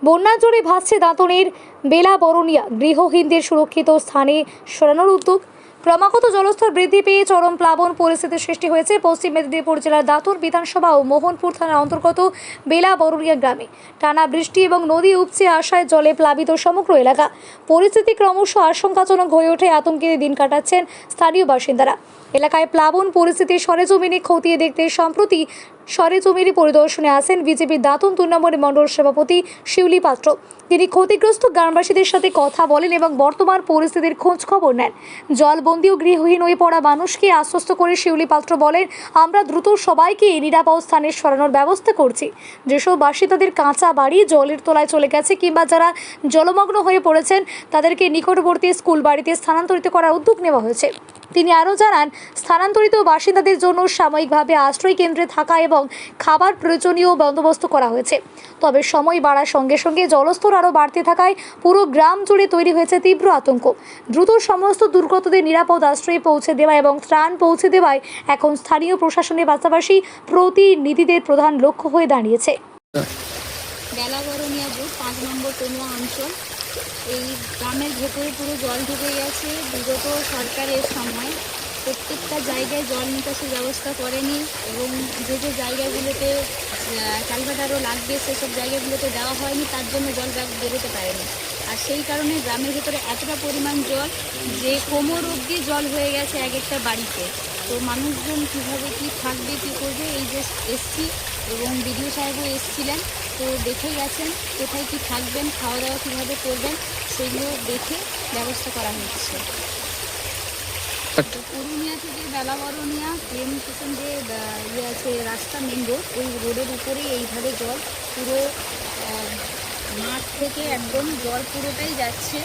বন্যার জোরে ভাসছে দাঁতনের বেলা বরণিয়া, গৃহহীনদের সুরক্ষিত স্থানে সরানোর উদ্যোগ। ক্রমাগত জলস্তর বৃদ্ধি পেয়ে চরম প্লাবন পরিস্থিতির সৃষ্টি হয়েছে পশ্চিম মেদিনীপুর জেলার দাঁতন বিধানসভা ও মোহনপুর থানার অন্তর্গত বেলা বরণিয়া গ্রামে। টানা বৃষ্টি এবং নদী উপচে আসায় জলে প্লাবিত সমগ্র এলাকা। পরিস্থিতি ক্রমশ আশঙ্কাজনক হয়ে ওঠে, আতঙ্কে দিন কাটাচ্ছেন স্থানীয় বাসিন্দারা। এলাকায় প্লাবন পরিস্থিতি সরেজমিনে খতিয়ে দেখতে সম্প্রতি সরেজমিনে পরিদর্শনে আসেন বিজেপির দাঁতন 2 নম্বর মণ্ডল সভাপতি শিউলি পাত্র। তিনি ক্ষতিগ্রস্ত গ্রামবাসীদের সাথে কথা বলেন এবং বর্তমান পরিস্থিতির খোঁজ খবর নেন। জলবন্দী ও গৃহহীন হয়ে পড়া মানুষকে আশ্বস্ত করে শিউলি পাত্র বলেন, আমরা দ্রুত সবাইকে নিরাপদ স্থানে সরানোর ব্যবস্থা করছি। যেসব বাসিন্দাদের কাঁচা বাড়ি জলের তলায় চলে গেছে কিংবা যারা জলমগ্ন হয়ে পড়েছেন তাদেরকে নিকটবর্তী স্কুল বাড়িতে স্থানান্তরিত করার উদ্যোগ নেওয়া হয়েছে। তিনি আরও জানান, স্থানান্তরিত বাসিন্দাদের জন্য সাময়িকভাবে আশ্রয় কেন্দ্রে থাকা এবং খাবার প্রয়োজনীয় বন্দোবস্ত করা হয়েছে। তবে সময় বাড়ার সঙ্গে সঙ্গে জলস্তর আরও বাড়তে থাকায় পুরো গ্রাম জুড়ে তৈরি হয়েছে তীব্র আতঙ্ক। দ্রুত সমস্ত দুর্গতদের নিরাপদ আশ্রয়ে পৌঁছে দেওয়া এবং ত্রাণ পৌঁছে দেওয়ায় এখন স্থানীয় প্রশাসনের পাশাপাশি প্রতিনিধিদের প্রধান লক্ষ্য হয়ে দাঁড়িয়েছে। বেলা বরণিয়া বুথ 5 নম্বর তনুয়া অঞ্চল। এই গ্রামের ভেতরে পুরো জল ঢুকে গেছে। বিগত সরকারের সময় প্রত্যেকটা জায়গায় জল নিকাশের ব্যবস্থা করেনি এবং যে যে জায়গাগুলোতে কালভার্ট আরও লাগবে সেসব জায়গাগুলোতে দেওয়া হয়নি, তার জন্য জল বেরোতে পারেনি। আর সেই কারণে গ্রামের ভেতরে এতটা পরিমাণ জল যে কোমর অবধি জল হয়ে গেছে এক একটা বাড়িতে। তো মানুষজন কীভাবে কী থাকবে, কী করবে, এই যে এসছি এবং বিডিও সাহেবও এসছিলেন, তো দেখে গেছেন কোথায় কী থাকবেন, খাওয়া দাওয়া কীভাবে করবেন সেগুলো দেখে ব্যবস্থা করা হচ্ছে। তো পুরুলিয়া থেকে বেলা বরণিয়া ট্রেন স্টেশন যে ইয়ে আছে রাস্তা, মেন রোড, ওই রোডের উপরেই এইভাবে জল পুরো মাঠ থেকে একদম জল পুরোটাই যাচ্ছে।